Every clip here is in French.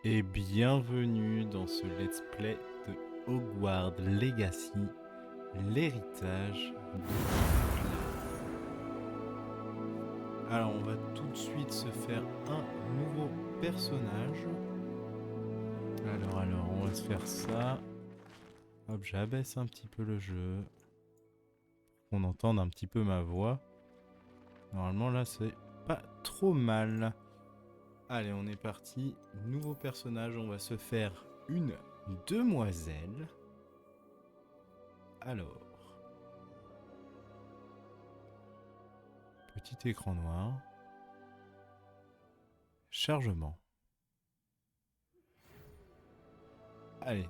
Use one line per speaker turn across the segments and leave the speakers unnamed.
Et bienvenue dans ce let's play de Hogwarts Legacy, l'héritage de Poudlard. Alors on va tout de suite se faire un nouveau personnage. Alors on va se faire ça. Hop, j'abaisse un petit peu le jeu. Qu'on entende un petit peu ma voix. Normalement là c'est pas trop mal. Allez, on est parti. Nouveau personnage, on va se faire une demoiselle. Alors, petit écran noir. Chargement. Allez.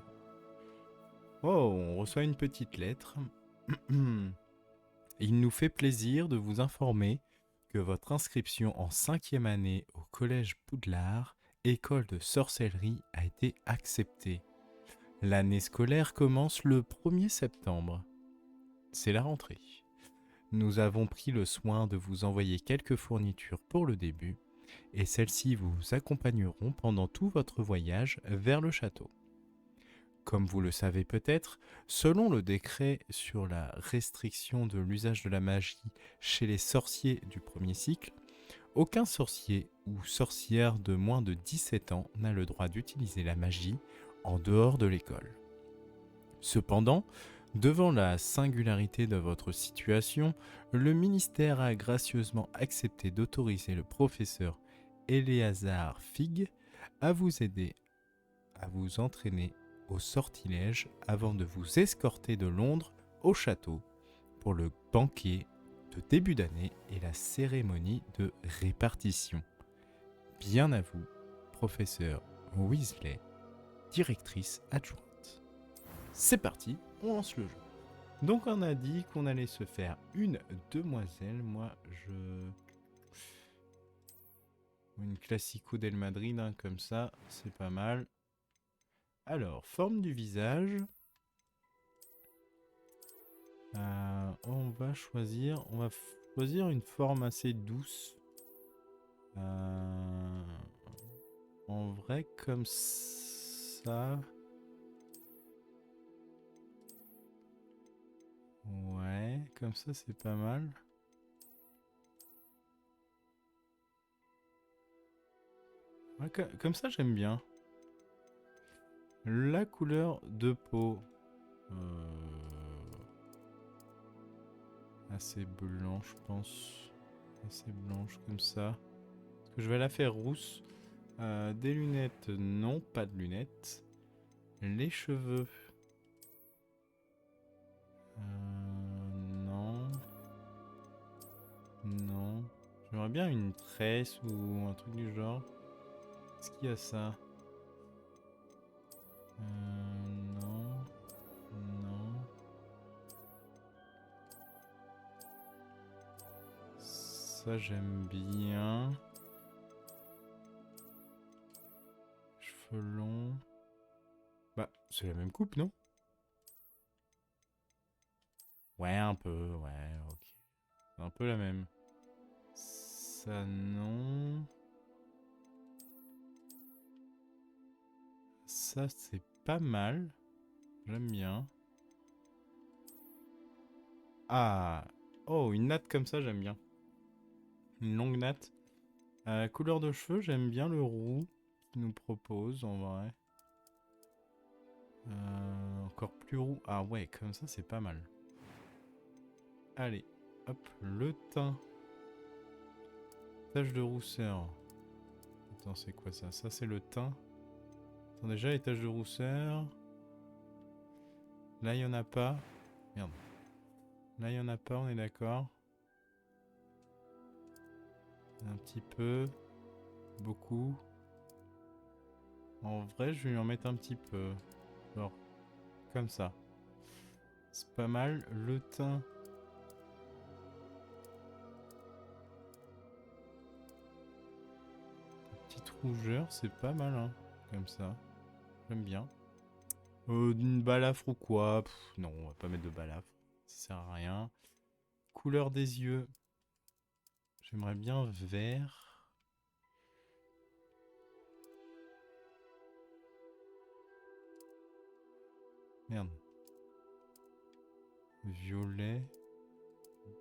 Oh, on reçoit une petite lettre. Il nous fait plaisir de vous informer que votre inscription en 5e année au collège Poudlard, école de sorcellerie, a été acceptée. L'année scolaire commence le 1er septembre. C'est la rentrée. Nous avons pris le soin de vous envoyer quelques fournitures pour le début, et celles-ci vous accompagneront pendant tout votre voyage vers le château. Comme vous le savez peut-être, selon le décret sur la restriction de l'usage de la magie chez les sorciers du premier cycle, aucun sorcier ou sorcière de moins de 17 ans n'a le droit d'utiliser la magie en dehors de l'école. Cependant, devant la singularité de votre situation, le ministère a gracieusement accepté d'autoriser le professeur Éléazar Fig à vous aider à vous entraîner au sortilège avant de vous escorter de Londres au château pour le banquet de début d'année et la cérémonie de répartition. Bien à vous, professeur Weasley, directrice adjointe. C'est parti, on lance le jeu. Donc on a dit qu'on allait se faire une demoiselle. Moi, une classico del Madrid, hein, comme ça, c'est pas mal. Alors, forme du visage. On va choisir une forme assez douce. En vrai, comme ça. Ouais, comme ça, c'est pas mal. Ouais, comme ça, j'aime bien. La couleur de peau. Assez blanc, je pense. Assez blanche comme ça. Parce que je vais la faire rousse. Des lunettes, non, pas de lunettes. Les cheveux. Non. Non. J'aimerais bien une tresse ou un truc du genre. Est-ce qu'il y a ça? Non. Non. Ça, j'aime bien. Cheveux longs. Bah, c'est la même coupe, non? Ouais, un peu, ouais, ok. C'est un peu la même. Ça, non. Ça, c'est pas mal. J'aime bien. Ah. Oh, une natte comme ça, j'aime bien. Une longue natte. Couleur de cheveux, j'aime bien le roux qu'il nous propose, en vrai. Encore plus roux. Ah ouais, comme ça, c'est pas mal. Allez, hop, le teint. Tache de rousseur. Attends, c'est quoi ça? Ça, c'est le teint. Attends, déjà, les taches de rousseur. Là, il n'y en a pas. Merde. Là, il n'y en a pas, on est d'accord. Un petit peu. Beaucoup. En vrai, je vais lui en mettre un petit peu. Genre, comme ça. C'est pas mal. Le teint. Petite rougeur, c'est pas mal, hein. Comme ça. J'aime bien. Une balafre ou quoi? Non, on va pas mettre de balafre. Ça sert à rien. Couleur des yeux. J'aimerais bien vert. Merde. Violet.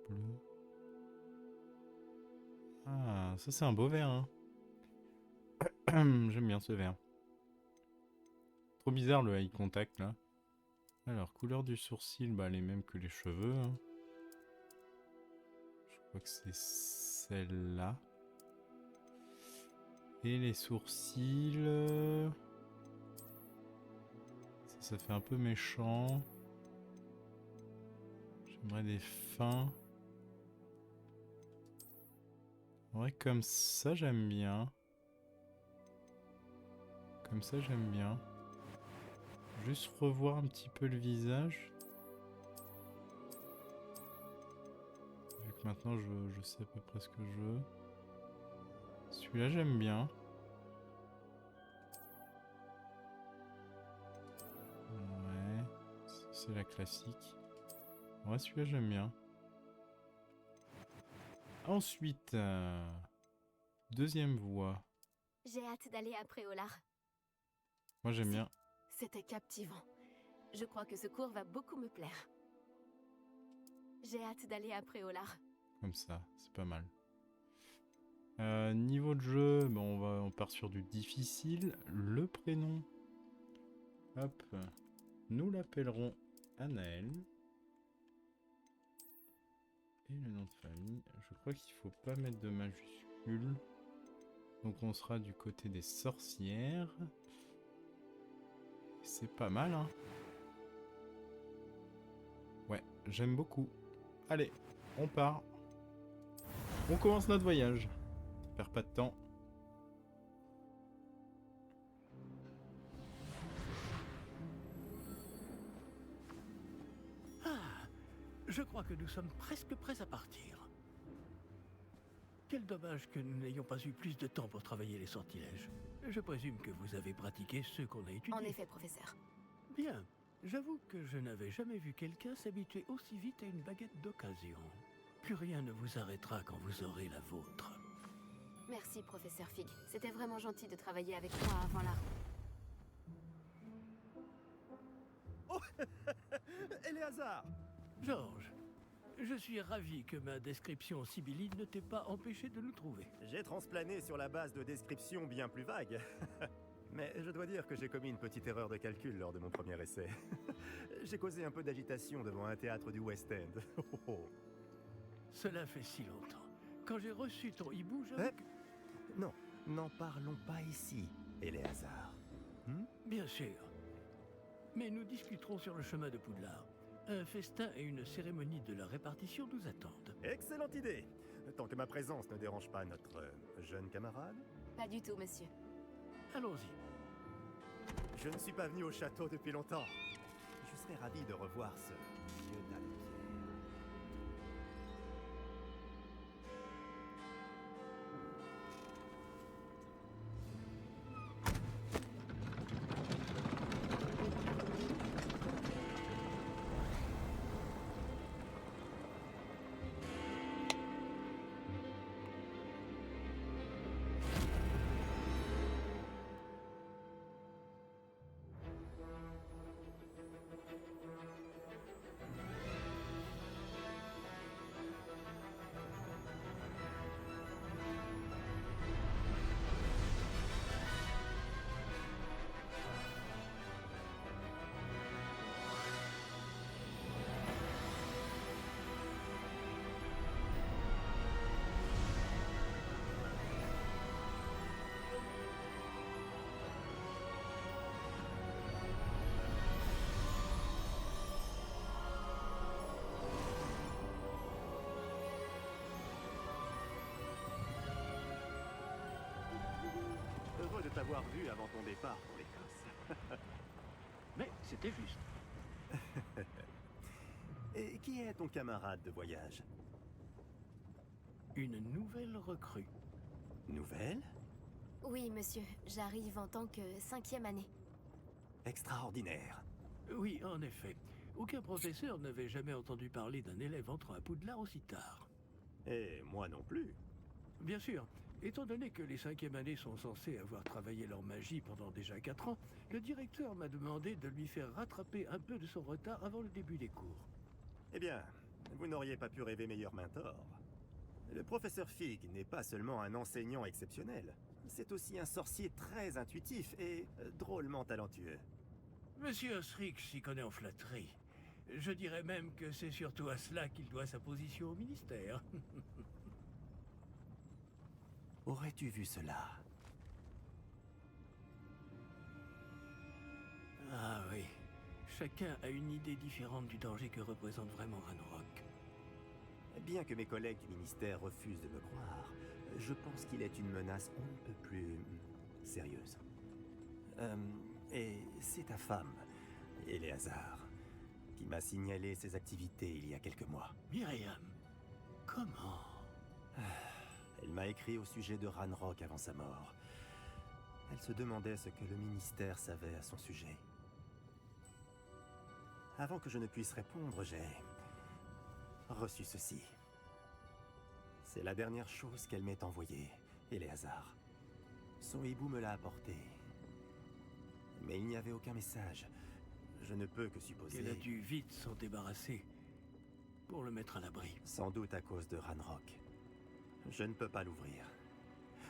Bleu. Ah, ça c'est un beau vert, hein. J'aime bien ce vert. Trop bizarre le eye contact là. Alors, couleur du sourcil, bah les mêmes que les cheveux, hein. Je crois que c'est celle-là. Et les sourcils... Ça fait un peu méchant. J'aimerais des fins. Ouais, comme ça j'aime bien. Comme ça j'aime bien. Juste revoir un petit peu le visage. Vu que maintenant je sais à peu près ce que je veux. Celui-là j'aime bien. Ouais. C'est la classique. Ouais, celui-là j'aime bien. Ensuite, deuxième voix.
J'ai hâte d'aller à Préolard.
Moi j'aime bien.
C'était captivant. Je crois que ce cours va beaucoup me plaire. J'ai hâte d'aller à Préolard.
Comme ça, c'est pas mal. Niveau de jeu, bon, on part sur du difficile. Le prénom. Hop. Nous l'appellerons Anaël. Et le nom de famille, je crois qu'il faut pas mettre de majuscule. Donc on sera du côté des sorcières. C'est pas mal, hein. Ouais, j'aime beaucoup. Allez, on part. On commence notre voyage. On perd pas de temps.
Ah, je crois que nous sommes presque prêts à partir. Quel dommage que nous n'ayons pas eu plus de temps pour travailler les sortilèges. Je présume que vous avez pratiqué ceux qu'on a étudiés.
En effet, professeur.
Bien. J'avoue que je n'avais jamais vu quelqu'un s'habituer aussi vite à une baguette d'occasion. Plus rien ne vous arrêtera quand vous aurez la vôtre.
Merci, professeur Fig. C'était vraiment gentil de travailler avec moi avant la...
Oh Éléazar!
Georges, je suis ravi que ma description sibylline ne t'ait pas empêché de nous trouver.
J'ai transplané sur la base de descriptions bien plus vagues. Mais je dois dire que j'ai commis une petite erreur de calcul lors de mon premier essai. J'ai causé un peu d'agitation devant un théâtre du West End. Oh, oh.
Cela fait si longtemps. Quand j'ai reçu ton hibou, j'avoue que...
Non, n'en parlons pas ici, Éléazar.
Bien sûr. Mais nous discuterons sur le chemin de Poudlard. Un festin et une cérémonie de la répartition nous attendent.
Excellente idée! Tant que ma présence ne dérange pas notre jeune camarade.
Pas du tout, monsieur.
Allons-y.
Je ne suis pas venu au château depuis longtemps. Je serais ravi de revoir ce vieux tas de pierre. Heureux de t'avoir vu avant ton départ pour l'Écosse.
Mais c'était juste.
Et qui est ton camarade de voyage?
Une nouvelle recrue.
Nouvelle?
Oui, monsieur. J'arrive en tant que 5e année.
Extraordinaire.
Oui, en effet. Aucun professeur n'avait jamais entendu parler d'un élève entrant à Poudlard aussi tard.
Et moi non plus.
Bien sûr. Étant donné que les 5e années sont censées avoir travaillé leur magie pendant déjà 4 ans, le directeur m'a demandé de lui faire rattraper un peu de son retard avant le début des cours.
Eh bien, vous n'auriez pas pu rêver meilleur mentor. Le professeur Fig n'est pas seulement un enseignant exceptionnel, c'est aussi un sorcier très intuitif et drôlement talentueux.
Monsieur Osric s'y connaît en flatterie. Je dirais même que c'est surtout à cela qu'il doit sa position au ministère.
Aurais-tu vu cela?
Ah oui, chacun a une idée différente du danger que représente vraiment Ranrock.
Bien que mes collègues du ministère refusent de me croire, je pense qu'il est une menace on ne peut plus sérieuse. Et c'est ta femme, Éléazar, qui m'a signalé ses activités il y a quelques mois.
Myriam, comment?
Elle m'a écrit au sujet de Ranrock avant sa mort. Elle se demandait ce que le ministère savait à son sujet. Avant que je ne puisse répondre, j'ai reçu ceci. C'est la dernière chose qu'elle m'ait envoyée, Éléazar. Son hibou me l'a apporté. Mais il n'y avait aucun message. Je ne peux que supposer...
qu'elle a dû vite s'en débarrasser pour le mettre à l'abri.
Sans doute à cause de Ranrock. Je ne peux pas l'ouvrir.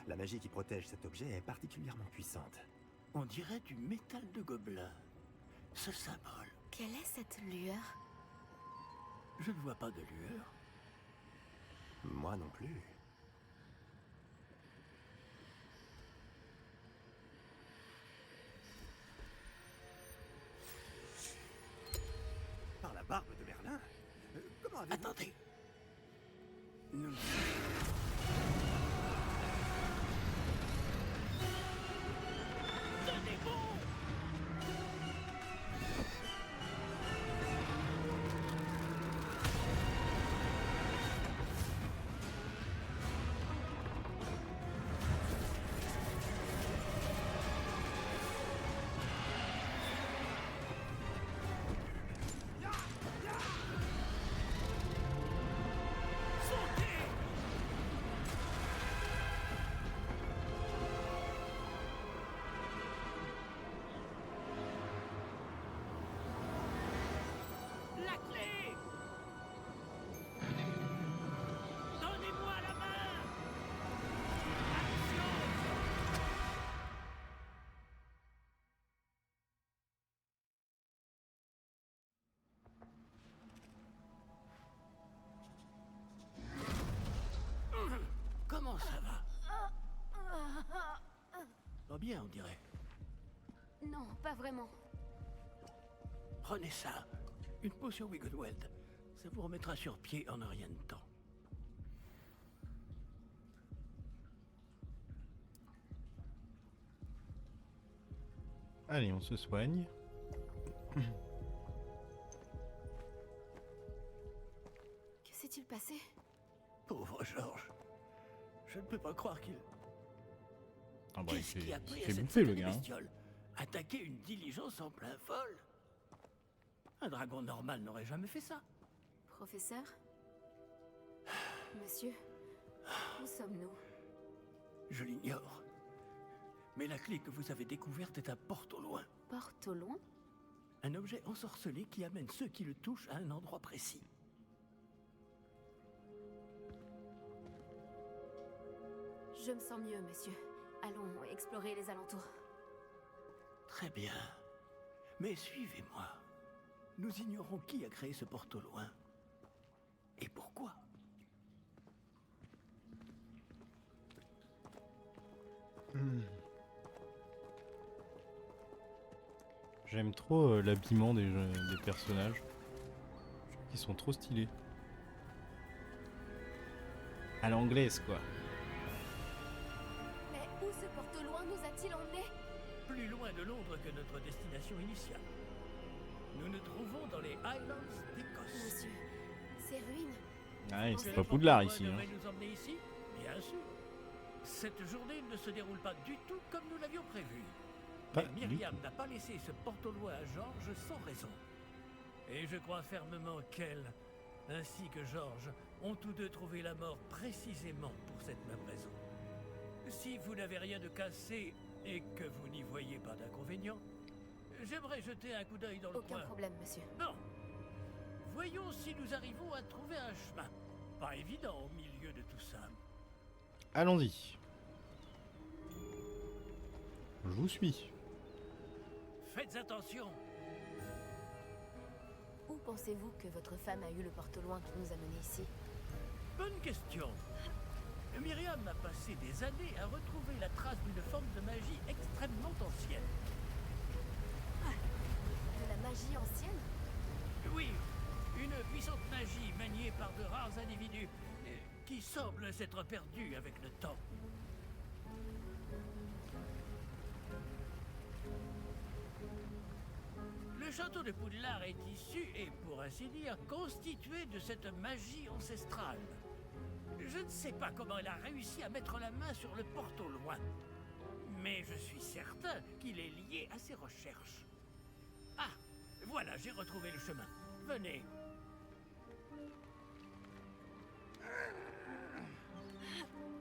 La magie qui protège cet objet est particulièrement puissante.
On dirait du métal de gobelin. Ce symbole.
Quelle est cette lueur?
Je ne vois pas de lueur.
Moi non plus. Par la barbe de Merlin? Comment avez-vous...
Attendez. Nous... Tenez bon! La clé! Donnez-moi la main! Action! Comment ça va? Pas bien, on dirait.
Non, pas vraiment.
Prenez ça. Une potion Wiggleweld. Ça vous remettra sur pied en un rien de temps.
Allez, on se soigne.
Que s'est-il passé?
Pauvre Georges. Je ne peux pas croire qu'il...
Ah bah,
Qu'est-ce qui a
il
pris
s'est
à cette
bouffé le
satanée
gars. Hein.
bestiole? Attaquer une diligence en plein vol? Un dragon normal n'aurait jamais fait ça.
Professeur? Monsieur? Où sommes-nous?
Je l'ignore. Mais la clé que vous avez découverte est un porte au loin.
Porte au loin?
Un objet ensorcelé qui amène ceux qui le touchent à un endroit précis.
Je me sens mieux, monsieur. Allons explorer les alentours.
Très bien. Mais suivez-moi. Nous ignorons qui a créé ce porte au loin. Et pourquoi?
J'aime trop l'habillement des personnages. Je trouve qu'ils sont trop stylés. À l'anglaise, quoi.
Mais où ce porte au loin nous a-t-il emmenés?
Plus loin de Londres que notre destination initiale. Nous nous trouvons dans les Highlands d'Écosse.
Monsieur, ces ruines...
Ah,
C'est
c'est
le
pas
porte
Poudlard
au loin
ici. Hein.
devrait nous emmener ici? Bien sûr. Cette journée ne se déroule pas du tout comme nous l'avions prévu.
Pas
Mais
du
Myriam
tout.
n'a pas laissé ce porte au loin à Georges sans raison. Et je crois fermement qu'elle, ainsi que Georges, ont tous deux trouvé la mort précisément pour cette même raison. Si vous n'avez rien de cassé et que vous n'y voyez pas d'inconvénient, j'aimerais jeter un coup d'œil dans le
Aucun
coin.
problème, monsieur.
Bon. Voyons si nous arrivons à trouver un chemin. Pas évident au milieu de tout ça.
Allons-y. Je vous suis.
Faites attention.
Où pensez-vous que votre femme a eu le porte-loin qui nous a menés ici?
Bonne question. Myriam a passé des années à retrouver la trace d'une forme de magie extrêmement ancienne.
De la magie ancienne?
Oui, une puissante magie maniée par de rares individus qui semble s'être perdue avec le temps. Le château de Poudlard est issu et, pour ainsi dire, constitué de cette magie ancestrale. Je ne sais pas comment elle a réussi à mettre la main sur le porte au loin, mais je suis certain qu'il est lié à ses recherches. Ah, voilà, j'ai retrouvé le chemin. Venez.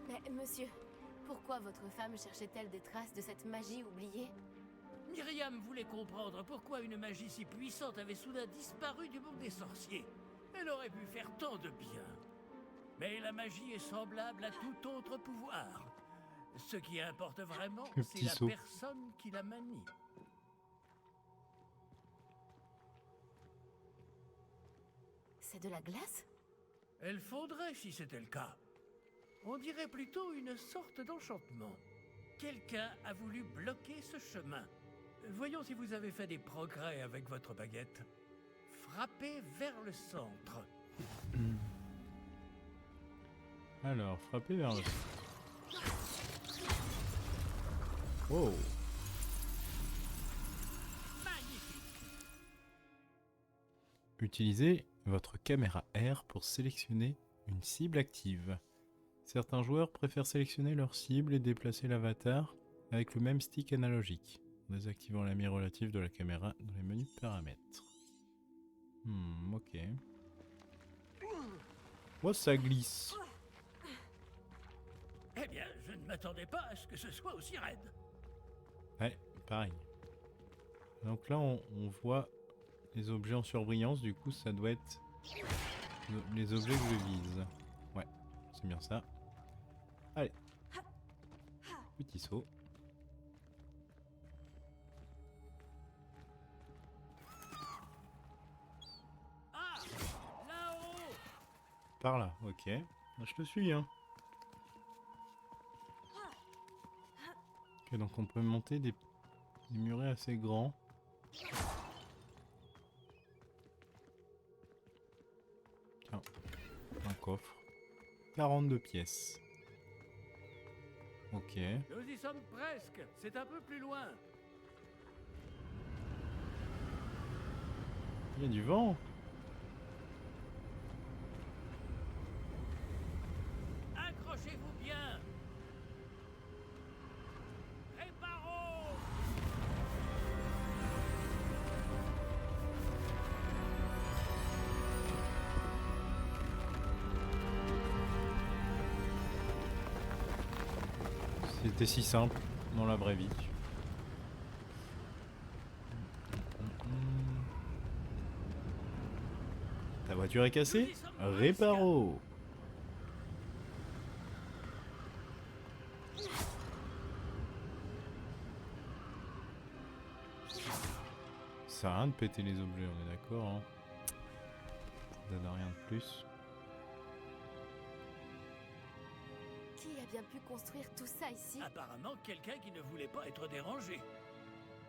Mais, monsieur, pourquoi votre femme cherchait-elle des traces de cette magie oubliée?
Myriam voulait comprendre pourquoi une magie si puissante avait soudain disparu du monde des sorciers. Elle aurait pu faire tant de bien. Mais la magie est semblable à tout autre pouvoir. Ce qui importe vraiment,
Le
c'est
petit
la
saut.
personne qui la manie.
C'est de la glace?
Elle faudrait si c'était le cas. On dirait plutôt une sorte d'enchantement. Quelqu'un a voulu bloquer ce chemin. Voyons si vous avez fait des progrès avec votre baguette. Frappez vers le centre.
Alors, frapper vers le... Wow.
Magnifique.
Utilisez votre caméra R pour sélectionner une cible active. Certains joueurs préfèrent sélectionner leur cible et déplacer l'avatar avec le même stick analogique, en désactivant la mire relative de la caméra dans les menus paramètres. Ok. Oh, ça glisse.
Eh bien, je ne m'attendais pas à ce que ce soit aussi raide.
Ouais, pareil. Donc là, on voit les objets en surbrillance, du coup, ça doit être les objets que je vise. Ouais, c'est bien ça. Allez. Petit saut.
Ah, là-haut.
Par là, ok. Je te suis, hein. Ok, donc on peut monter des murets assez grands. Tiens, un coffre. 42 pièces. Ok.
Nous y sommes presque. C'est un peu plus loin.
Il y a du vent.
Accrochez-vous bien. Réparons.
C'était si simple dans la vraie vie. Ta voiture est cassée? Réparo! Ça sert à rien de péter les objets, on est d'accord, hein? Ça donne rien de plus.
Qui a bien pu construire tout ça ici?
Apparemment, quelqu'un qui ne voulait pas être dérangé.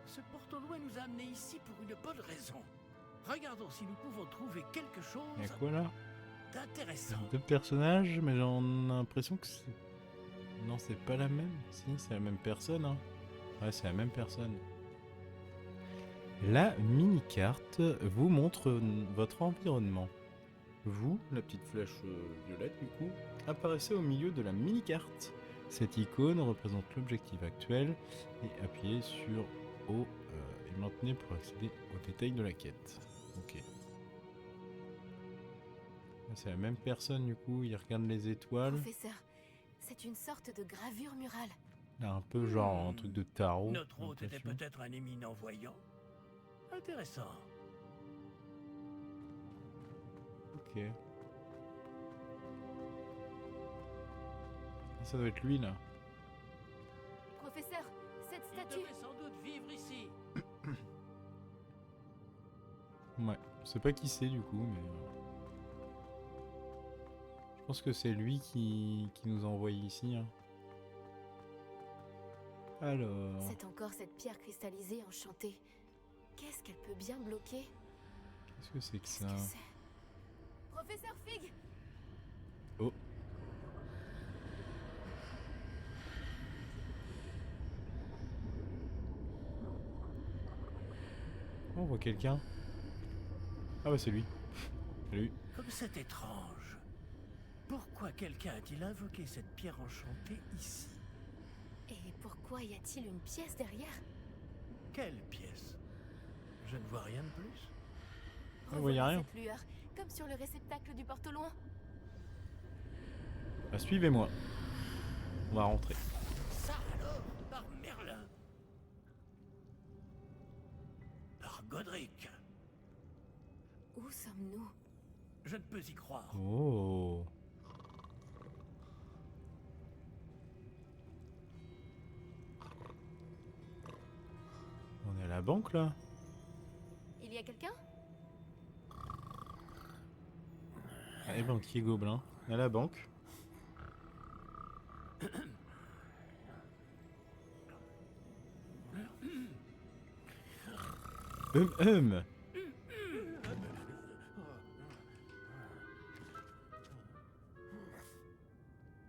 Ce porte-loin nous a amenés ici pour une bonne raison. Regardons si nous pouvons trouver quelque chose
Y'a quoi là?
d'intéressant.
Deux personnages, mais j'en ai l'impression que c'est... Non, c'est pas la même. Si, c'est la même personne, hein. Ouais, c'est la même personne. La mini-carte vous montre votre environnement. Vous, la petite flèche violette du coup, apparaissez au milieu de la mini-carte. Cette icône représente l'objectif actuel et appuyez sur O et maintenez pour accéder aux détails de la quête. Ok. Là, c'est la même personne du coup, il regarde les étoiles.
Professeur, C'est une sorte de gravure murale.
Là, un peu genre un truc de tarot.
Notre hôte était
notation.
peut-être un éminent voyant. Intéressant.
Ok. Ça doit être lui là.
Professeur, cette
Il
statue...
devait sans doute vivre ici.
Ouais. Je sais pas qui c'est du coup, mais. Je pense que c'est lui qui nous a envoyé ici. Hein. Alors.
C'est encore cette pierre cristallisée enchantée. Qu'est-ce qu'elle peut bien bloquer?
Qu'est-ce que c'est que
Qu'est-ce
ça?
que c'est? Professeur Fig!
Oh. On voit quelqu'un. Ah bah c'est lui. Salut.
Comme c'est étrange. Pourquoi quelqu'un a-t-il invoqué cette pierre enchantée ici?
Et pourquoi y a-t-il une pièce derrière?
Quelle pièce? Je ne vois rien de plus.
Vous voyez
Revoyez
rien.
cette lueur, comme sur le réceptacle du porte au loin.
Bah, suivez-moi. On va rentrer.
Ça alors, par Merlin. Par Godric.
Où sommes-nous?
Je ne peux y croire.
Oh. On est à la banque là?
Il y a quelqu'un?
Allez, banquier gobelin. À la banque. Hum.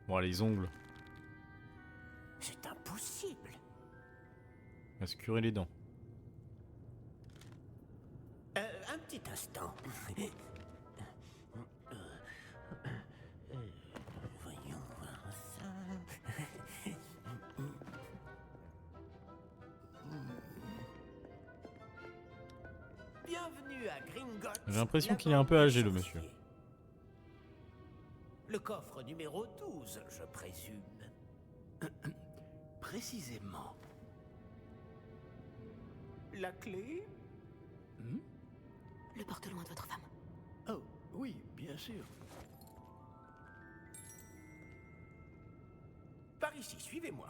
Bon, les ongles.
C'est impossible.
On va se curer les dents.
Un petit instant. Voyons voir ça. Bienvenue à Gringotts.
J'ai l'impression
la
qu'il est un peu
banque
âgé,
des
le monsieur.
sorciers. Le coffre numéro 12, je présume. Précisément. La clé?
Le porte au loin de votre femme.
Oh, oui, bien sûr. Par ici, suivez-moi.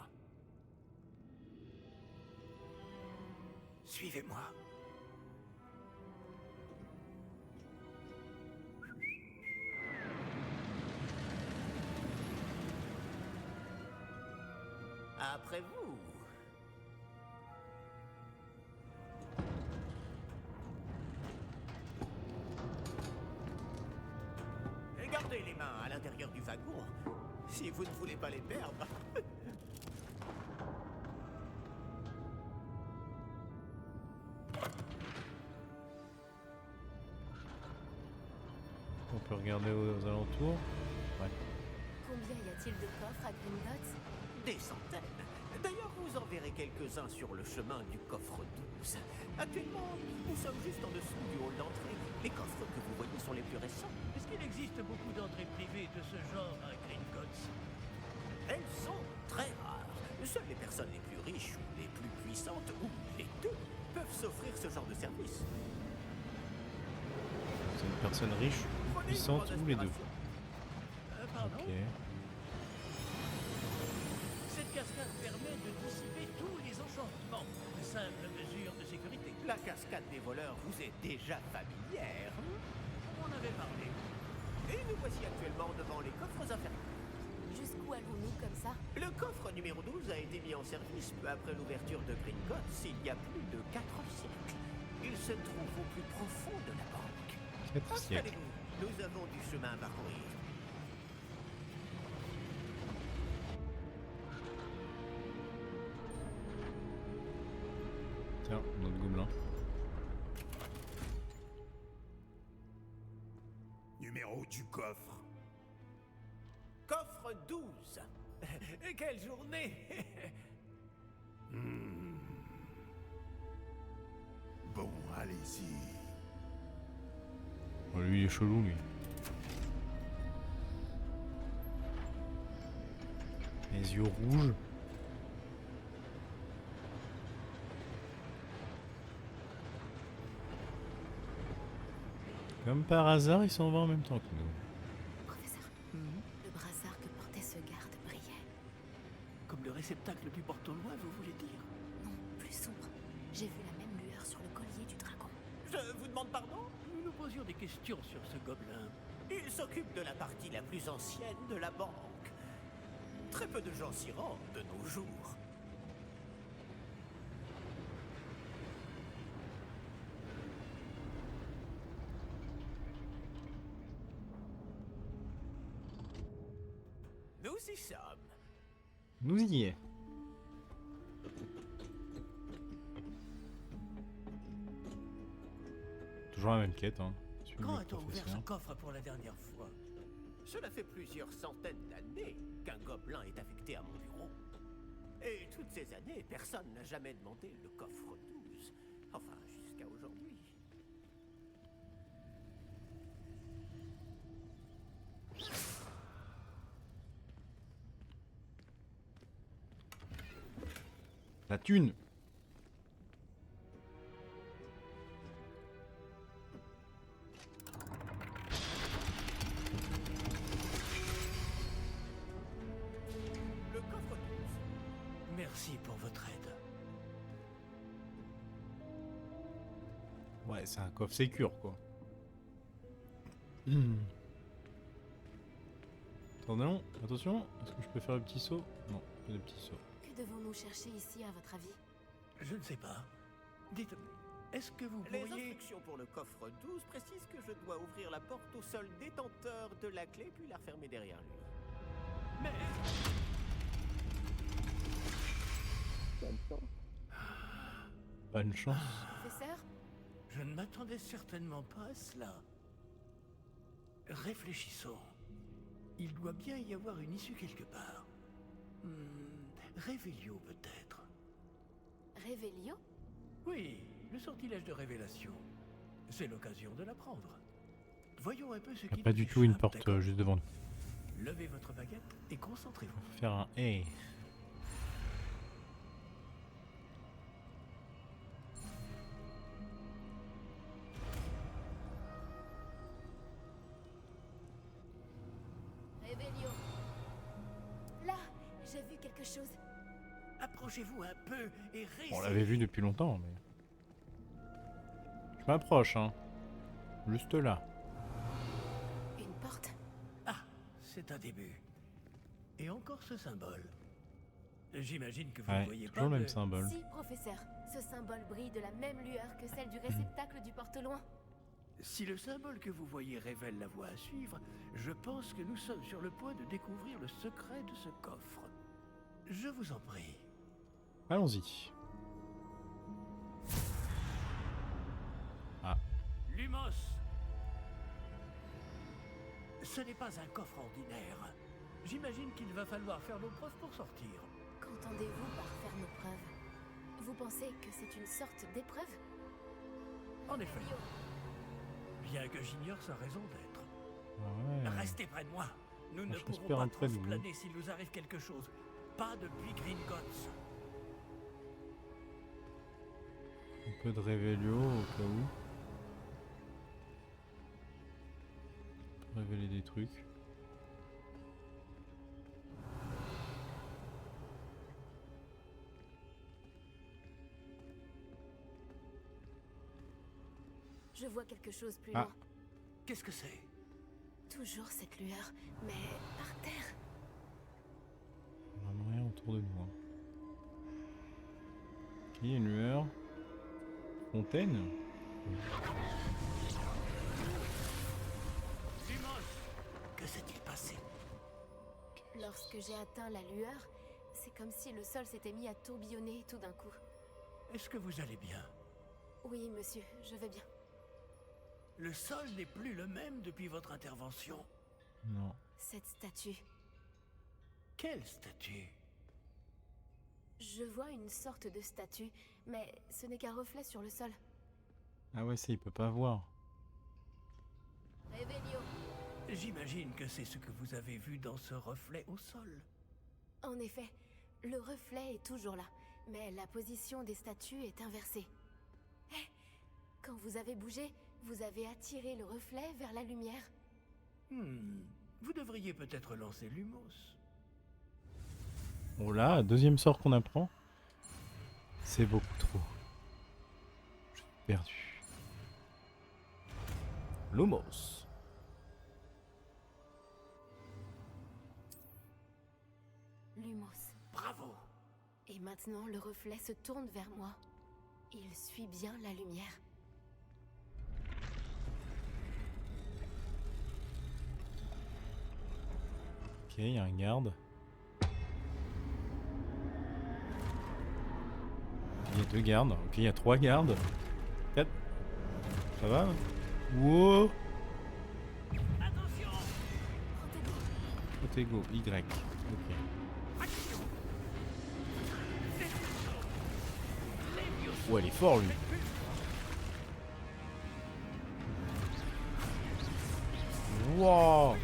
Suivez-moi. Après vous. Gardez les mains à l'intérieur du wagon, si vous ne voulez pas les perdre.
On peut regarder aux alentours. Ouais.
Combien y a-t-il de coffres à Gringotts?
Des centaines. D'ailleurs, vous en verrez quelques-uns sur le chemin du coffre 12. Actuellement, nous sommes juste en dessous du hall d'entrée. Les coffres que vous voyez sont les plus récents. Est-ce qu'il existe beaucoup d'entrées privées de ce genre à Gringotts? Elles sont très rares. Seules les personnes les plus riches ou les plus puissantes, ou les deux, peuvent s'offrir ce genre de service.
C'est une personne riche,
Prenez une
puissante
grande
ou les deux.
inspiration. Pardon?
Ok.
Cette cascade permet de dissiper tous les enchantements. Simple mesure de sécurité. La cascade des voleurs vous est déjà familière. On en avait parlé. Et nous voici actuellement devant les coffres inférieurs.
Jusqu'où allons-nous comme ça?
Le coffre numéro 12 a été mis en service peu après l'ouverture de Gringotts il y a plus de 4 siècles. Il se trouve au plus profond de la banque.
4 siècles.
Installez-vous. Nous avons du chemin à parcourir.
Tiens, notre gobelin.
Numéro du coffre.
Coffre 12. Quelle journée.
Bon, allez-y.
Oh, lui, il est chelou, lui. Les yeux rouges. Comme par hasard, ils s'en vont en même temps que nous.
Professeur, le brassard que portait ce garde brillait.
Comme le réceptacle du porte-loin, vous voulez dire?
Non, plus sombre. J'ai vu la même lueur sur le collier du dragon.
Je vous demande pardon?
Nous nous posions des questions sur ce gobelin.
Il s'occupe de la partie la plus ancienne de la banque. Très peu de gens s'y rendent de nos jours. Nous y sommes.
Nous y est. Toujours la même quête, hein. Suivre
Quand
le
a-t-on ouvert ce
professeur.
coffre pour la dernière fois?
Cela fait plusieurs centaines d'années qu'un gobelin est affecté à mon bureau. Et toutes ces années, personne n'a jamais demandé le coffre 12. Enfin, jusqu'à aujourd'hui.
La thune.
Le coffre 12.
Merci pour votre aide.
Ouais, c'est un coffre sécure, quoi. Attendez, attention. Est-ce que je peux faire le petit saut? Non, pas de petit saut.
Que devons-nous chercher ici, à votre avis?
Je ne sais pas. Dites, est-ce que vous
Les
pourriez...
instructions pour le coffre 12 précisent que je dois ouvrir la porte au seul détenteur de la clé puis la refermer derrière lui. Mais...
Bonne chance.
Professeur?
Je ne m'attendais certainement pas à cela. Réfléchissons. Il doit bien y avoir une issue quelque part. Révélio peut-être.
Révélio?
Oui, le sortilège de révélation. C'est l'occasion de l'apprendre. Voyons un peu ce
Il n'y
qui
a pas
nous
du tout une
échappe,
porte
d'accord?
juste devant nous.
Levez votre baguette et concentrez-vous.
Faut faire un hey.
Révélio. Là, j'ai vu quelque chose.
Approchez-vous un peu et restez.
On l'avait vu depuis longtemps, mais... Je m'approche, hein. Juste là.
Une porte.
Ah, c'est un début. Et encore ce symbole. J'imagine que vous ne
Ouais,
voyez
toujours
pas
le même
de-
symbole.
Si, professeur. Ce symbole brille de la même lueur que celle du réceptacle du porte-loin.
Si le symbole que vous voyez révèle la voie à suivre, je pense que nous sommes sur le point de découvrir le secret de ce coffre. Je vous en prie.
Allons-y.
Lumos! Ce n'est pas un coffre ordinaire. J'imagine qu'il va falloir faire nos preuves pour sortir.
Qu'entendez-vous par faire nos preuves? Vous pensez que c'est une sorte d'épreuve?
En effet, bien que j'ignore sa raison d'être.
Ouais.
Restez près de moi. Nous ne
je
pourrons
respire
pas
un trait de vous.
transplaner s'il nous arrive quelque chose. Pas depuis Gringotts.
Un peu de Révélio au cas où. Pour révéler des trucs.
Je vois quelque chose plus
Ah.
loin.
Qu'est-ce que c'est?
Toujours cette lueur, mais par terre.
Vraiment rien autour de nous. Hein. Ok, une lueur. Fontaine.
Lumos! Que s'est-il passé?
Lorsque j'ai atteint la lueur, c'est comme si le sol s'était mis à tourbillonner tout d'un coup.
Est-ce que vous allez bien?
Oui, monsieur, je vais bien.
Le sol n'est plus le même depuis votre intervention.
Non.
Cette statue.
Quelle statue?
Je vois une sorte de statue, mais ce n'est qu'un reflet sur le sol.
Ah ouais, ça il peut pas voir.
Révélio.
J'imagine que c'est ce que vous avez vu dans ce reflet au sol.
En effet, le reflet est toujours là, mais la position des statues est inversée. Hé, quand vous avez bougé, vous avez attiré le reflet vers la lumière.
Vous devriez peut-être lancer Lumos.
Oh là, deuxième sort qu'on apprend. C'est beaucoup trop. Je suis perdu. Lumos.
Lumos.
Bravo.
Et maintenant, le reflet se tourne vers moi. Il suit bien la lumière.
Ok, il y a un garde. Il y a 2 gardes. Ok, il y a 3 gardes. 4. Ça va? Wow!
Attention.
Protego.
Protego, Y. Ok.
Action.
Ouais, il est fort lui. Wow!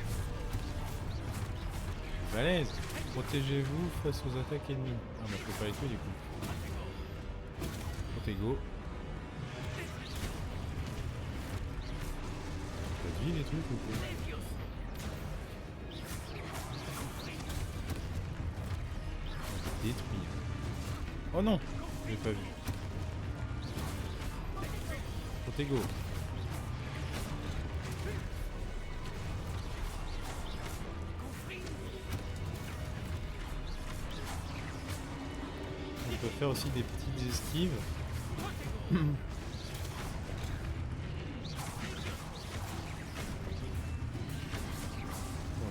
Balèze! Protégez-vous face aux attaques ennemies. Ah bah je peux pas les tuer du coup. Protego. T'as dit des trucs ou quoi? Détruire. Oh non! J'ai pas vu. Protego. On peut faire aussi des petites esquives. Bon,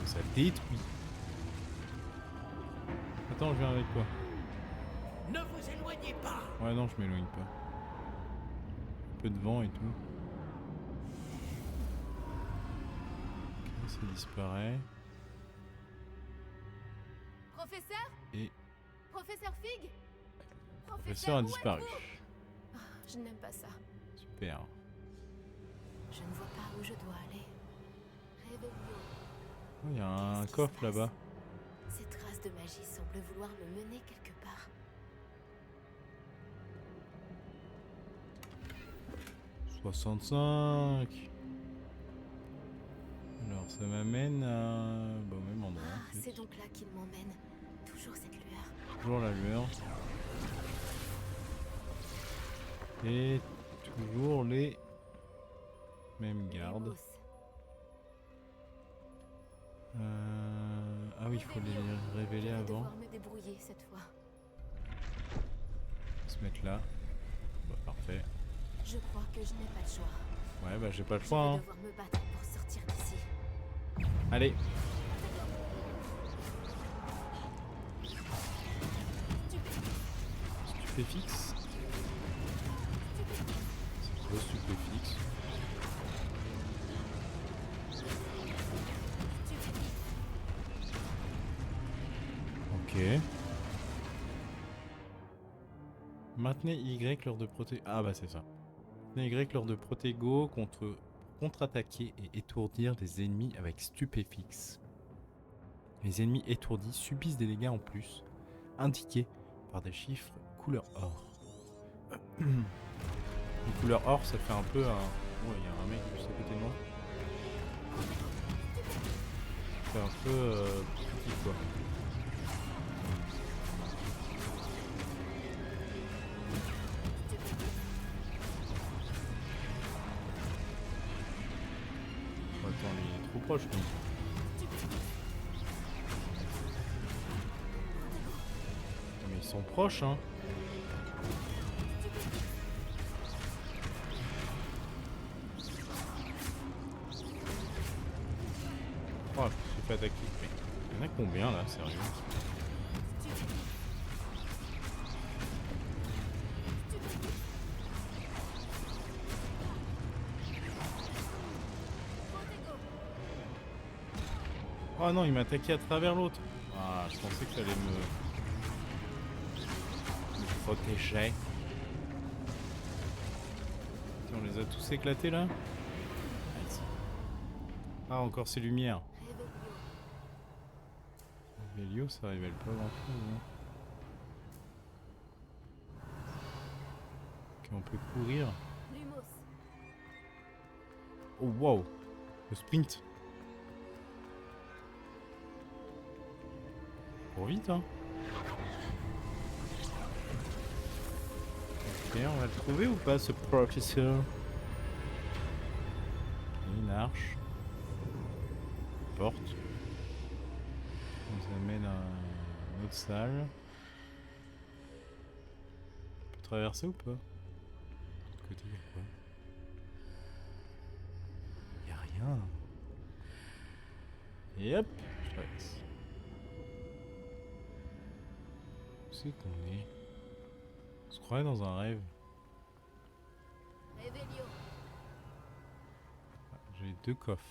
ça détruit. Attends, je viens avec toi.
Ne vous éloignez pas.
Ouais, non, je m'éloigne pas. Un peu de vent et tout. Ok, ça disparaît.
Professeur?
Et
Professeur Fig?
le professeur a
où
disparu.
êtes-vous? Je n'aime pas ça.
Super.
Je ne vois pas où je dois aller. Réveillon.
Oh, il y a un
Qu'est-ce qui
coffre
se passe?
là-bas.
Ces traces de magie semblent vouloir me mener quelque part.
65. Alors ça m'amène à... Bah, au même endroit.
Ah,
en fait.
c'est donc là qu'il m'emmène. Toujours cette lueur.
Toujours la lueur. Et toujours les mêmes gardes.
Lumos.
Ah oui, il faut les révéler
Je vais
avant.
devoir me débrouiller cette fois.
Se mettre là. Bah, parfait.
Je crois que je n'ai pas le choix.
Ouais, bah j'ai pas le
Je
choix.
vais
Hein.
devoir me battre pour sortir d'ici.
Allez. Stupéfixe. C'est quoi stupéfixe? Ok. Maintenez Y lors de Ah bah c'est ça. Maintenez Y lors de Protego contre-attaquer et étourdir des ennemis avec stupéfixe. Les ennemis étourdis subissent des dégâts en plus, indiqués par des chiffres couleur or. Les couleurs or, ça fait un peu un... Oh, il y a un mec juste à côté de moi. Ça fait un peu petit quoi. Oh, attends, lui, il est trop proche lui. Mais ils sont proches hein. Oh, je me suis fait attaquer. Mais il y en a combien là, sérieux? Oh non, il m'a attaqué à travers l'autre. Ah, je pensais que ça allait me protéger. Tiens, on les a tous éclatés là. Nice. Ah, encore ces lumières.
Réveillon.
Vélio, ça révèle pas grand chose. Hein. Ok, on peut courir.
Lumos.
Oh wow, le sprint. Trop vite hein. Ok, on va le trouver ou pas ce professeur? Une arche. Porte. On nous amène à une autre salle. On peut traverser ou pas? De l'autre côté, y'a quoi? Y'a rien. Et hop, je traverse. Où c'est qu'on est? On se croirait dans un rêve.
Revelio.
Ah, j'ai 2 coffres.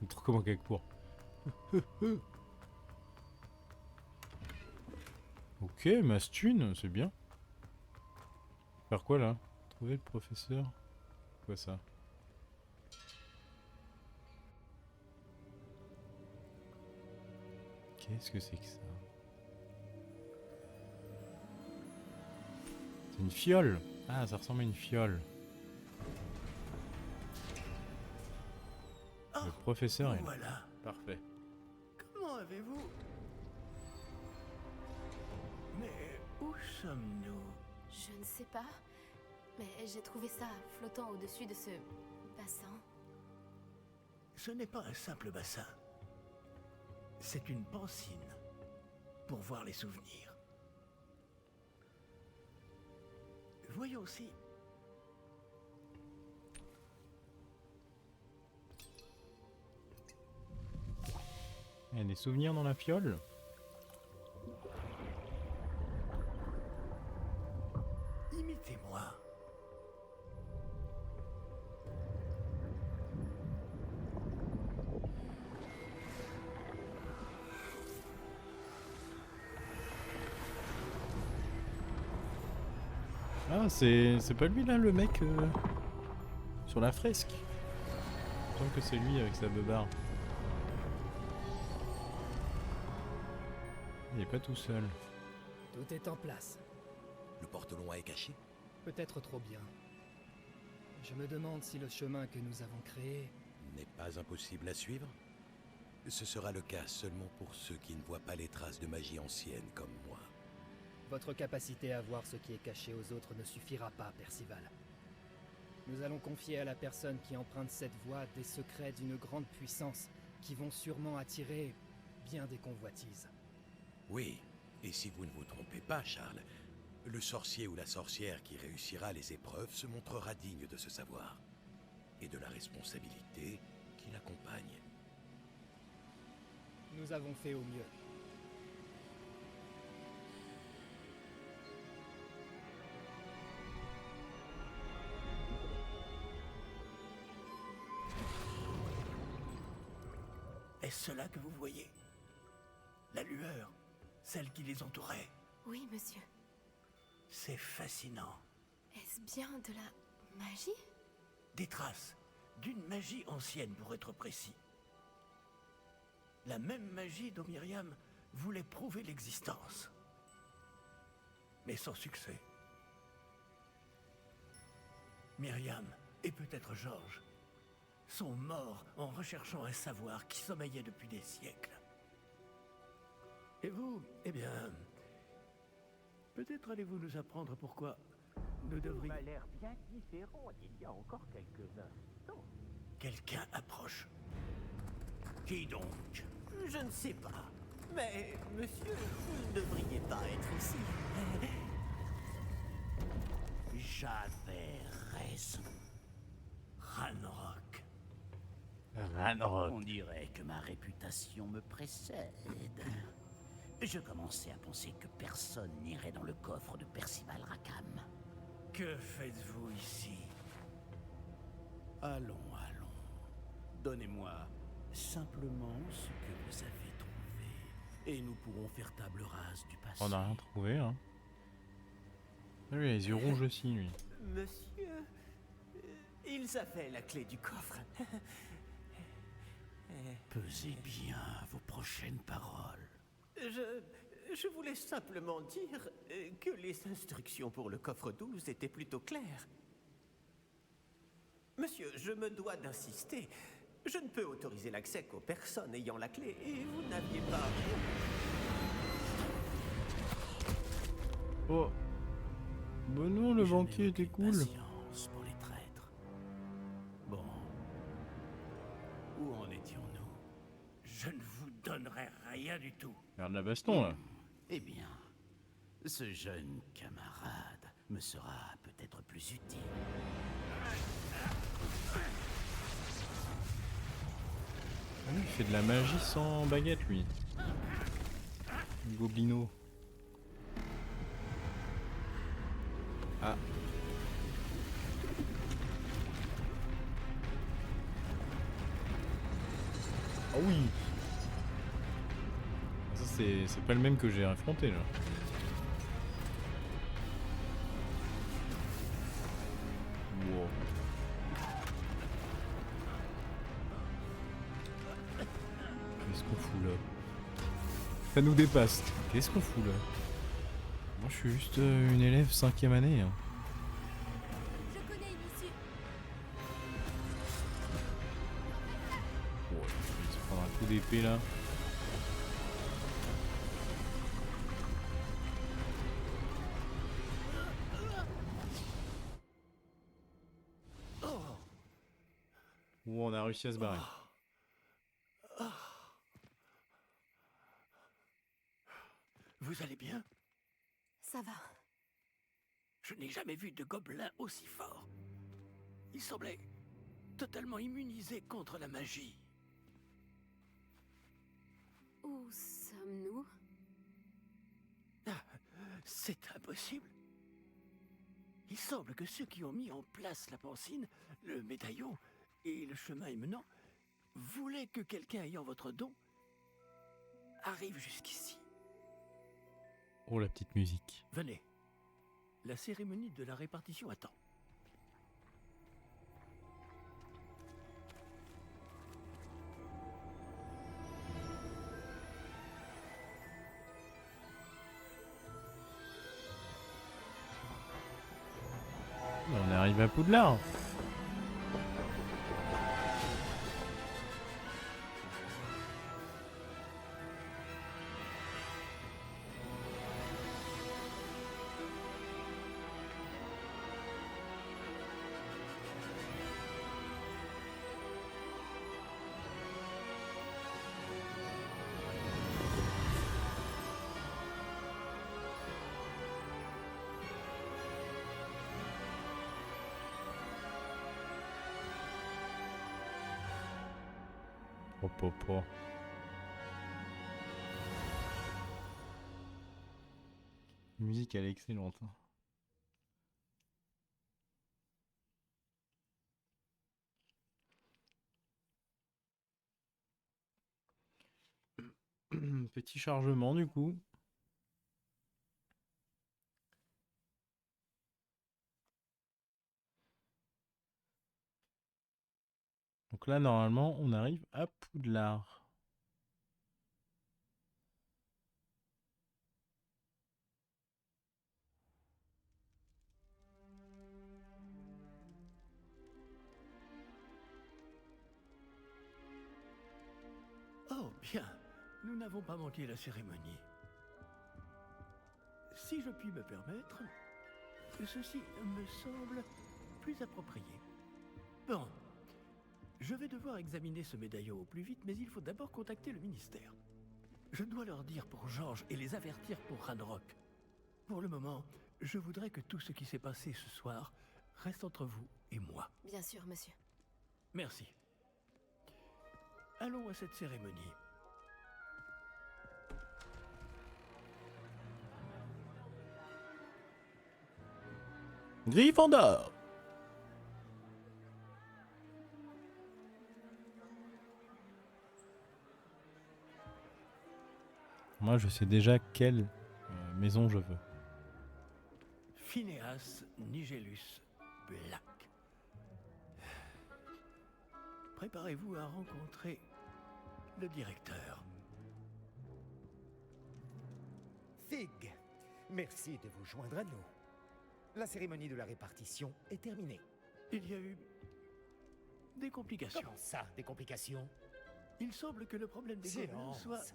Trop comment qu'elle court. Ok, ma stune, c'est bien. Faire quoi là? Trouver le professeur. Quoi ça? Qu'est-ce que c'est que ça? C'est une fiole. Ah, ça ressemble à une fiole. Le professeur est là.
Voilà.
Parfait.
Comment avez-vous... Mais où sommes-nous?
Je ne sais pas, mais j'ai trouvé ça flottant au-dessus de ce bassin.
Ce n'est pas un simple bassin. C'est une pancine pour voir les souvenirs. Voyons aussi.
Il y a des souvenirs dans la fiole?
Imitez-moi.
Ah, c'est pas lui là, le mec sur la fresque. Il me semble que c'est lui avec sa beubare. Il est pas tout seul.
Tout est en place.
Le porte-loin est caché?
Peut-être trop bien. Je me demande si le chemin que nous avons créé...
N'est pas impossible à suivre? Ce sera le cas seulement pour ceux qui ne voient pas les traces de magie ancienne comme moi.
Votre capacité à voir ce qui est caché aux autres ne suffira pas, Percival. Nous allons confier à la personne qui emprunte cette voie des secrets d'une grande puissance qui vont sûrement attirer bien des convoitises.
Oui, et si vous ne vous trompez pas, Charles, le sorcier ou la sorcière qui réussira les épreuves se montrera digne de ce savoir et de la responsabilité qui l'accompagne.
Nous avons fait au mieux.
Est-ce cela que vous voyez? La lueur, celle qui les entourait.
Oui, monsieur.
C'est fascinant.
Est-ce bien de la magie?
Des traces d'une magie ancienne pour être précis. La même magie dont Myriam voulait prouver l'existence. Mais sans succès. Myriam, et peut-être Georges, sont morts en recherchant un savoir qui sommeillait depuis des siècles. Et vous, eh bien... Peut-être allez-vous nous apprendre pourquoi nous devrions...
Ça a l'air bien différent d'il y a encore quelques instants.
Quelqu'un approche. Qui donc?
Je ne sais pas. Mais, monsieur, vous ne devriez pas être ici. J'avais raison.
Ranrock.
Ranrock.
On dirait que ma réputation me précède. Je commençais à penser que personne n'irait dans le coffre de Percival Rackham.
Que faites-vous ici?
Allons, allons. Donnez-moi simplement ce que vous avez trouvé. Et nous pourrons faire table rase du passé.
On n'a rien trouvé, hein. Ah, lui, il a les yeux rouges aussi, lui.
Monsieur, ils avaient la clé du coffre.
Pesez bien vos prochaines paroles.
Je voulais simplement dire que les instructions pour le coffre 12 étaient plutôt claires. Monsieur, je me dois d'insister. Je ne peux autoriser l'accès qu'aux personnes ayant la clé, et vous n'aviez pas...
Oh. Bon non, le banquier était cool.
Patience pour les traîtres. Bon. Où en étions-nous?
Je ne vous donnerai rien du tout.
Regarde la baston là.
Eh bien, ce jeune camarade me sera peut-être plus utile.
Ah oui, il fait de la magie sans baguette lui. Goblino. Ah. Ah oui. Ça c'est pas le même que j'ai affronté là. Wow. Qu'est-ce qu'on fout là? Ça nous dépasse. Qu'est-ce qu'on fout là? Moi je suis juste une élève 5e année. Hein.
Je connais une issue.
Ouais, il se prendre un coup d'épée là. Ouh, on a réussi à se barrer.
Vous allez bien?
Ça va.
Je n'ai jamais vu de gobelin aussi fort. Il semblait totalement immunisé contre la magie.
Où sommes-nous?
C'est impossible. Il semble que ceux qui ont mis en place la pancine, le médaillon et le chemin émenant voulaient que quelqu'un ayant votre don arrive jusqu'ici.
Oh la petite musique.
Venez. La cérémonie de la répartition attend.
On est arrivé à Poudlard. Oh, popo. La musique elle est excellente. Hein. Petit chargement du coup. Donc là normalement on arrive à Poudlard.
Oh, bien. Nous n'avons pas manqué la cérémonie. Si je puis me permettre, ceci me semble plus approprié. Bon. Je vais devoir examiner ce médaillon au plus vite, mais il faut d'abord contacter le ministère. Je dois leur dire pour Georges et les avertir pour Ranrock. Pour le moment, je voudrais que tout ce qui s'est passé ce soir reste entre vous et moi.
Bien sûr, monsieur.
Merci. Allons à cette cérémonie.
Gryffondor. Moi je sais déjà quelle maison je veux.
Phineas Nigellus Black. Préparez-vous à rencontrer le directeur.
Fig, merci de vous joindre à nous. La cérémonie de la répartition est terminée.
Il y a eu des complications.
Comment ça, des complications?
Il semble que le problème des gobelins
Silence.
soit...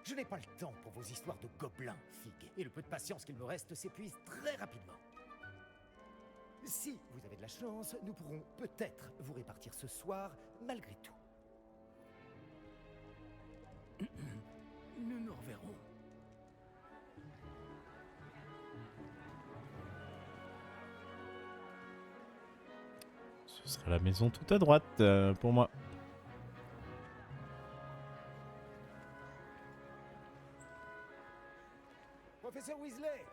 Je n'ai pas le temps pour vos histoires de gobelins, Fig, et le peu de patience qu'il me reste s'épuise très rapidement. Si vous avez de la chance, nous pourrons peut-être vous répartir ce soir, malgré tout.
Nous nous reverrons.
Ce sera la maison tout à droite pour moi.
Professeur Weasley,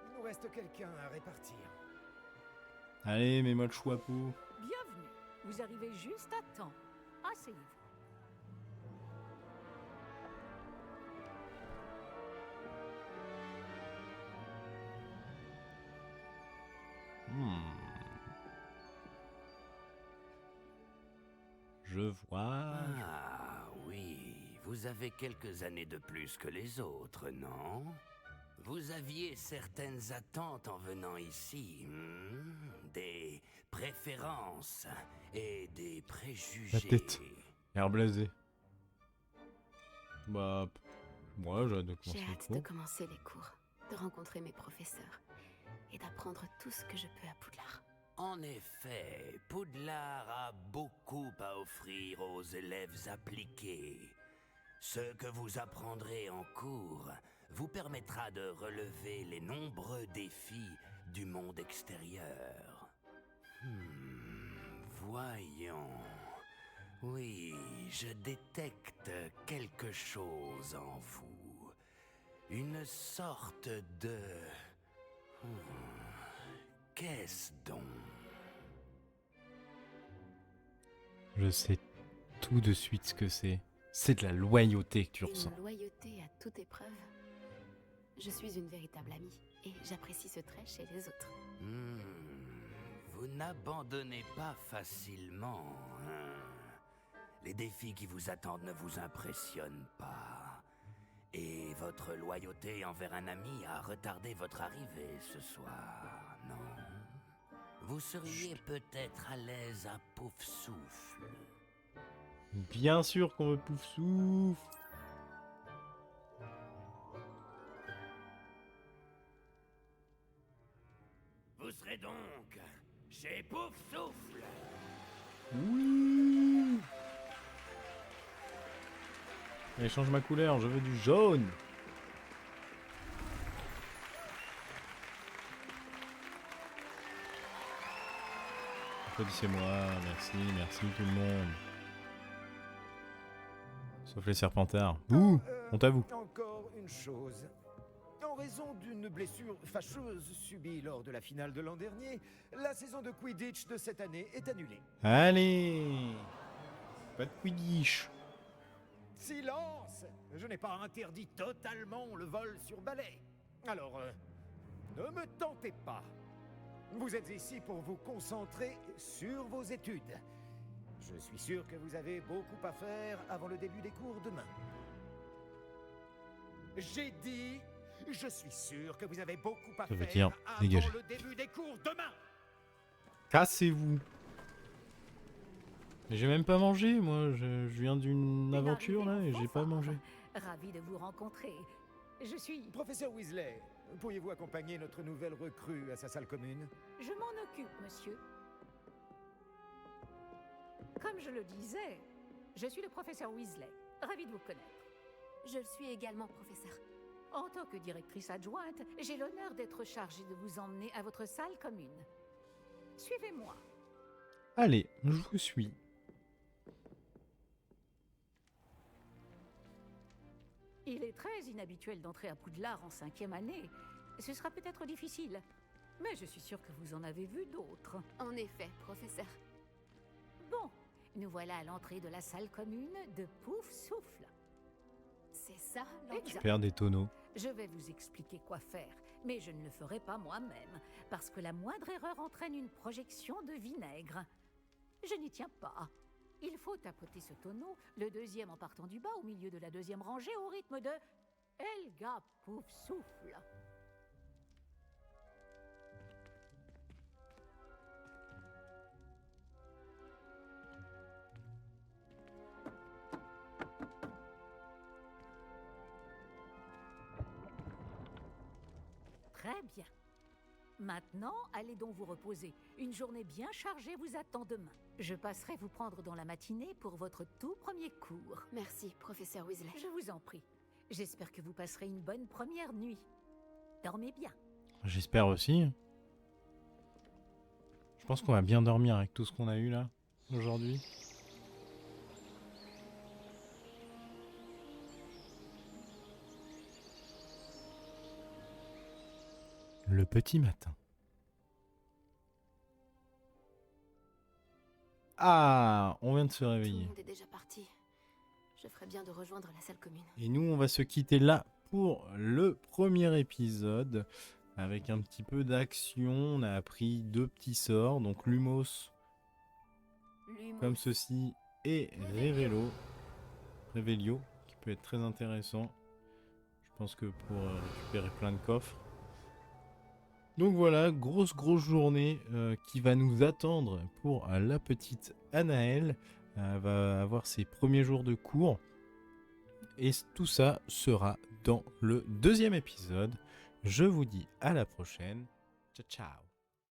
il nous reste quelqu'un à répartir.
Allez, mets-moi le choix-peau.
Bienvenue. Vous arrivez juste à temps. Asseyez-vous.
Je vois.
Ah oui, vous avez quelques années de plus que les autres, non? Vous aviez certaines attentes en venant ici, des préférences et des préjugés.
La tête. L'air blasé. Bah, moi j'ai hâte de commencer
J'ai
les
hâte de
cours.
commencer les cours, de rencontrer mes professeurs et d'apprendre tout ce que je peux à Poudlard.
En effet, Poudlard a beaucoup à offrir aux élèves appliqués. Ce que vous apprendrez en cours vous permettra de relever les nombreux défis du monde extérieur. Voyons. Oui, je détecte quelque chose en vous. Une sorte de... Qu'est-ce donc?
Je sais tout de suite ce que c'est. C'est de la loyauté que tu ressens.
Une loyauté à toute épreuve. Je suis une véritable amie et j'apprécie ce trait chez les autres.
Vous n'abandonnez pas facilement, hein? Les défis qui vous attendent ne vous impressionnent pas. Et votre loyauté envers un ami a retardé votre arrivée ce soir, non? Vous seriez peut-être à l'aise à Poufsouffle.
Bien sûr qu'on veut Poufsouffle.
Vous serez donc chez Poufsouffle.
Oui. Allez, change ma couleur, je veux du jaune. Applaudissez-moi, merci tout le monde. Sauf les serpentards. Ouh, honte à vous.
Encore une chose. En raison d'une blessure fâcheuse subie lors de la finale de l'an dernier, la saison de Quidditch de cette année est annulée.
Allez. Pas de Quidditch.
Silence! Je n'ai pas interdit totalement le vol sur balai. Alors, ne me tentez pas. Vous êtes ici pour vous concentrer sur vos études. Je suis sûr que vous avez beaucoup à faire avant le début des cours demain. J'ai dit, je suis sûr que vous avez beaucoup à
Ça veut
faire
dire
avant
dégagez.
le début des cours demain.
Cassez-vous. Mais j'ai même pas mangé, moi. Je viens d'une aventure là et j'ai pas mangé.
Ravi de vous rencontrer. Je suis...
Professeur Weasley, pourriez-vous accompagner notre nouvelle recrue à sa salle commune?
Je m'en occupe, monsieur. Comme je le disais, je suis le professeur Weasley. Ravi de vous connaître.
Je le suis également, professeur.
En tant que directrice adjointe, j'ai l'honneur d'être chargée de vous emmener à votre salle commune. Suivez-moi.
Allez, je vous suis.
Il est très inhabituel d'entrer à Poudlard en 5e année. Ce sera peut-être difficile, mais je suis sûre que vous en avez vu d'autres.
En effet, professeur.
Bon, nous voilà à l'entrée de la salle commune de Poufsouffle.
C'est ça,
Exact.
Faire des tonneaux.
Je vais vous expliquer quoi faire, mais je ne le ferai pas moi-même, parce que la moindre erreur entraîne une projection de vinaigre. Je n'y tiens pas. Il faut tapoter ce tonneau, le deuxième en partant du bas, au milieu de la deuxième rangée, au rythme de Helga Pouf Souffle. Très bien. Maintenant, allez donc vous reposer. Une journée bien chargée vous attend demain. Je passerai vous prendre dans la matinée pour votre tout premier cours.
Merci, professeur Weasley.
Je vous en prie. J'espère que vous passerez une bonne première nuit. Dormez bien.
J'espère aussi. Je pense qu'on va bien dormir avec tout ce qu'on a eu là, aujourd'hui. Le petit matin. Ah, on vient de se
Tout le
réveiller.
monde est déjà parti. Je ferais bien de rejoindre la salle commune.
Et nous, on va se quitter là pour le premier épisode. Avec un petit peu d'action. On a appris 2 petits sorts. Donc Lumos,
Lumos.
comme ceci, et Revelio, qui peut être très intéressant. Je pense que pour récupérer plein de coffres. Donc voilà, grosse journée qui va nous attendre pour la petite Anaëlle. Elle va avoir ses premiers jours de cours. Et tout ça sera dans le 2e épisode. Je vous dis à la prochaine. Ciao, ciao.